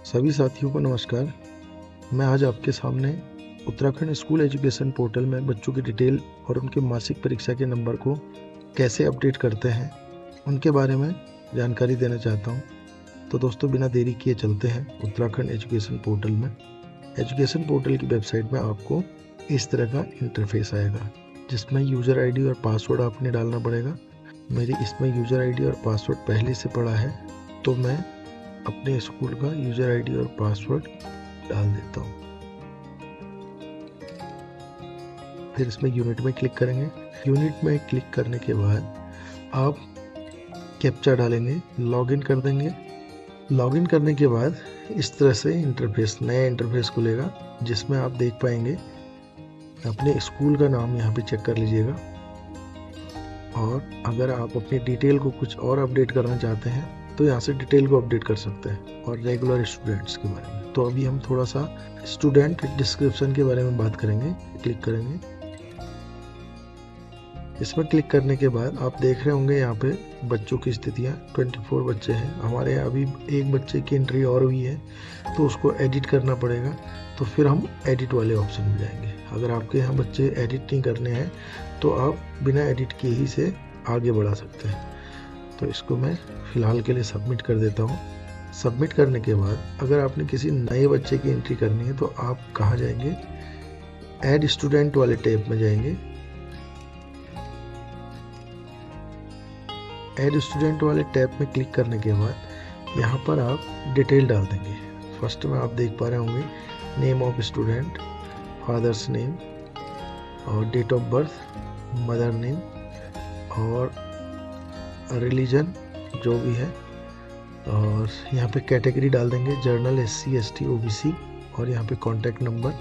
सभी साथियों को नमस्कार। मैं आज आपके सामने उत्तराखंड स्कूल एजुकेशन पोर्टल में बच्चों की डिटेल और उनके मासिक परीक्षा के नंबर को कैसे अपडेट करते हैं उनके बारे में जानकारी देना चाहता हूं। तो दोस्तों, बिना देरी किए चलते हैं उत्तराखंड एजुकेशन पोर्टल में। एजुकेशन पोर्टल की वेबसाइट में आपको इस तरह का इंटरफेस आएगा जिसमें यूज़र आईडी और पासवर्ड आपने डालना पड़ेगा। मेरी इसमें यूज़र आईडी और पासवर्ड पहले से पड़ा है, तो मैं अपने स्कूल का यूज़र आईडी और पासवर्ड डाल देता हूँ। फिर इसमें यूनिट में क्लिक करेंगे। यूनिट में क्लिक करने के बाद आप कैप्चा डालेंगे, लॉगिन कर देंगे। लॉगिन करने के बाद इस तरह से नया इंटरफेस खुलेगा जिसमें आप देख पाएंगे अपने स्कूल का नाम यहाँ पे चेक कर लीजिएगा। और अगर आप अपनी डिटेल को कुछ और अपडेट करना चाहते हैं तो यहाँ से डिटेल को अपडेट कर सकते हैं। और रेगुलर स्टूडेंट्स के बारे में तो अभी हम थोड़ा सा स्टूडेंट डिस्क्रिप्शन के बारे में बात करेंगे। क्लिक करेंगे। इसमें क्लिक करने के बाद आप देख रहे होंगे यहाँ पे बच्चों की स्थितियाँ 24 बच्चे हैं। हमारे यहाँ अभी एक बच्चे की एंट्री और हुई है तो उसको एडिट करना पड़ेगा, तो फिर हम एडिट वाले ऑप्शन में जाएंगे। अगर आपके यहाँ बच्चे एडिट नहीं करने हैं तो आप बिना एडिट किए ही से आगे बढ़ा सकते हैं। तो इसको मैं फ़िलहाल के लिए सबमिट कर देता हूँ। सबमिट करने के बाद अगर आपने किसी नए बच्चे की एंट्री करनी है तो आप कहाँ जाएंगे, ऐड स्टूडेंट वाले टैब में जाएंगे। ऐड स्टूडेंट वाले टैब में क्लिक करने के बाद यहाँ पर आप डिटेल डाल देंगे। फर्स्ट में आप देख पा रहे होंगे name of student, father's name और date of birth, mother name और रिलीजन जो भी है। और यहाँ पे कैटेगरी डाल देंगे, जर्नल, SC ST OBC। और यहाँ पे कॉन्टैक्ट नंबर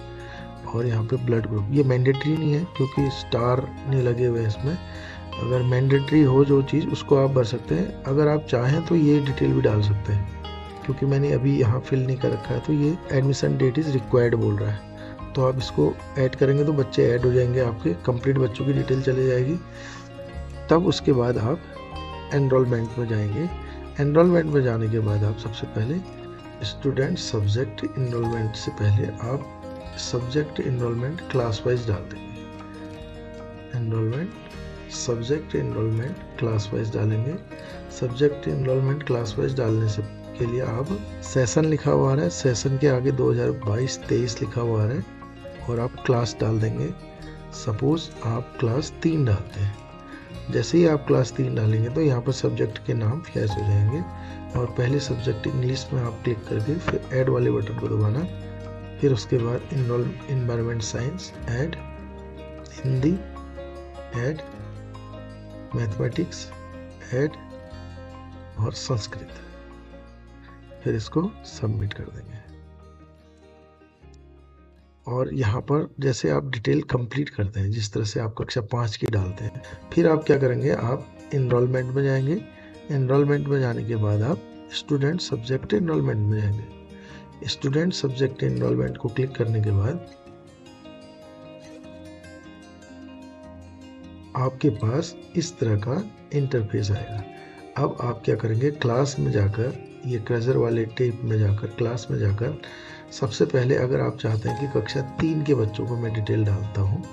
और यहाँ पे ब्लड ग्रुप। ये मैंडेटरी नहीं है क्योंकि स्टार नहीं लगे हुए इसमें। अगर मैंडेटरी हो जो चीज़ उसको आप भर सकते हैं। अगर आप चाहें तो ये डिटेल भी डाल सकते हैं, क्योंकि मैंने अभी यहाँ फिल नहीं कर रखा है तो ये एडमिशन डेट इज़ रिक्वायर्ड बोल रहा है। तो आप इसको ऐड करेंगे तो बच्चे ऐड हो जाएंगे, आपके कंप्लीट बच्चों की डिटेल चली जाएगी। तब उसके बाद आप एनरोलमेंट में जाएंगे। एनरोलमेंट में जाने के बाद आप सबसे पहले स्टूडेंट सब्जेक्ट इनरोलमेंट से पहले आप सब्जेक्ट इनरोलमेंट क्लास वाइज डाल देंगे। Enrolment subject enrolment class wise डालेंगे। सब्जेक्ट इनरोलमेंट क्लास वाइज डालने से के लिए आप सेशन लिखा हुआ है, सेशन के आगे 2022-23 लिखा हुआ है और आप क्लास डाल देंगे। सपोज आप क्लास 3 डालते हैं। जैसे ही आप क्लास 3 डालेंगे तो यहाँ पर सब्जेक्ट के नाम फ्लैश हो जाएंगे और पहले सब्जेक्ट इंग्लिश में आप क्लिक करके फिर ऐड वाले बटन को दबाना। फिर उसके बाद environment science add, Hindi add, mathematics add और संस्कृत। फिर इसको सबमिट कर देंगे। और यहाँ पर जैसे आप डिटेल कंप्लीट करते हैं, जिस तरह से आप कक्षा 5 की डालते हैं, फिर आप क्या करेंगे, आप इनरोलमेंट में जाएंगे। इनरोलमेंट में जाने के बाद आप स्टूडेंट सब्जेक्ट इनरोलमेंट में जाएंगे। स्टूडेंट सब्जेक्ट इनरोलमेंट को क्लिक करने के बाद आपके पास इस तरह का इंटरफेस आएगा। अब आप क्या करेंगे, क्लास में जाकर, ये कर्सर वाले टैब में जाकर, क्लास में जाकर सबसे पहले अगर आप चाहते हैं कि कक्षा 3 के बच्चों को मैं डिटेल डालता हूँ,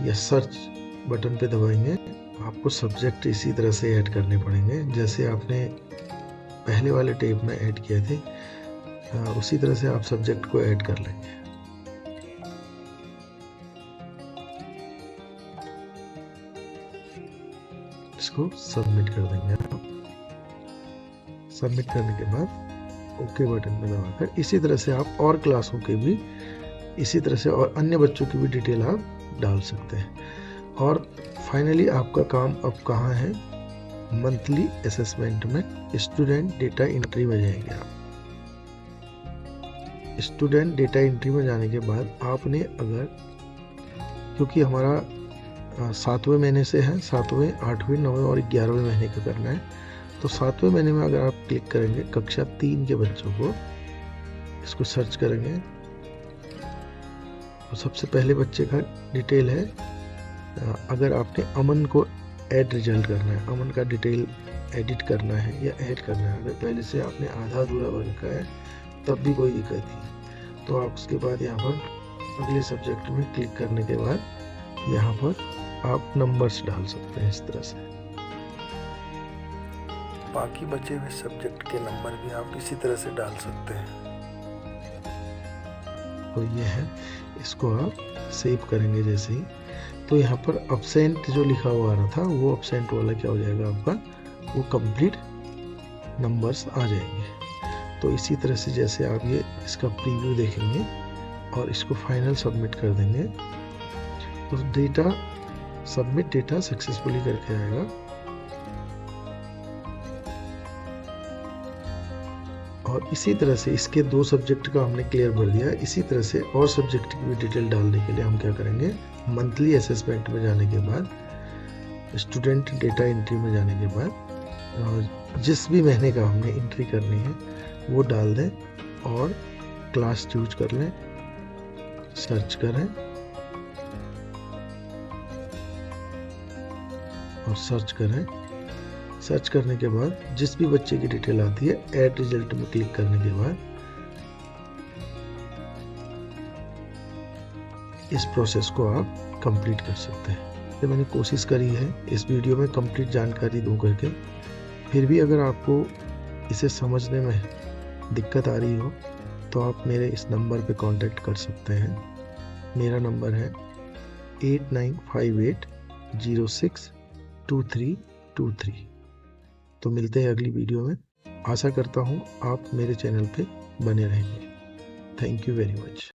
या सर्च बटन पे दबाएंगे। आपको सब्जेक्ट इसी तरह से ऐड करने पड़ेंगे जैसे आपने पहले वाले टैब में ऐड किए थे, उसी तरह से आप सब्जेक्ट को ऐड कर लेंगे। इसको सबमिट कर देंगे आप। सबमिट करने के बाद ओके बटन में दबाकर इसी तरह से आप और क्लासों के भी, इसी तरह से और अन्य बच्चों की भी डिटेल आप डाल सकते हैं। और फाइनली आपका काम अब कहाँ है, मंथली असेसमेंट में स्टूडेंट डेटा एंट्री में जाएंगे आप। स्टूडेंट डेटा एंट्री में जाने के बाद आपने अगर, क्योंकि हमारा 7वें महीने से है, 7वें, 8वें, 9वें और 11वें महीने का करना है, तो 7वें महीने में अगर आप क्लिक करेंगे कक्षा 3 के बच्चों को, इसको सर्च करेंगे तो सबसे पहले बच्चे का डिटेल है। अगर आपने अमन को ऐड रिजल्ट करना है, अमन का डिटेल एडिट करना है या ऐड करना है, अगर पहले से आपने आधा अधूरा भर रखा है तब भी कोई दिक्कत नहीं। तो आप उसके बाद यहाँ पर अगले सब्जेक्ट में क्लिक करने के बाद यहाँ पर आप नंबर्स डाल सकते हैं इस तरह से। बाकी बचे हुए सब्जेक्ट के नंबर भी आप इसी तरह से डाल सकते हैं। तो ये है, इसको आप सेव करेंगे जैसे ही, तो यहाँ पर अब्सेंट जो लिखा हुआ आ रहा था वो अब्सेंट वाला क्या हो जाएगा आपका, वो कंप्लीट नंबर्स आ जाएंगे। तो इसी तरह से जैसे आप ये इसका प्रीव्यू देखेंगे और इसको फाइनल सबमिट कर देंगे तो डेटा सबमिट डेटा सक्सेसफुली करके आएगा। और इसी तरह से इसके 2 सब्जेक्ट का हमने क्लियर भर दिया। इसी तरह से और सब्जेक्ट की भी डिटेल डालने के लिए हम क्या करेंगे, मंथली असेसमेंट में जाने के बाद, स्टूडेंट डेटा एंट्री में जाने के बाद जिस भी महीने का हमने एंट्री करनी है वो डाल दें और क्लास चूज कर लें, सर्च करें और सर्च करें। सर्च करने के बाद जिस भी बच्चे की डिटेल आती है, ऐड रिजल्ट में क्लिक करने के बाद इस प्रोसेस को आप कंप्लीट कर सकते हैं। तो मैंने कोशिश करी है इस वीडियो में कंप्लीट जानकारी दूं करके, फिर भी अगर आपको इसे समझने में दिक्कत आ रही हो तो आप मेरे इस नंबर पे कांटेक्ट कर सकते हैं। मेरा नंबर है 8958062323। तो मिलते हैं अगली वीडियो में। आशा करता हूँ आप मेरे चैनल पे बने रहेंगे। Thank you very much.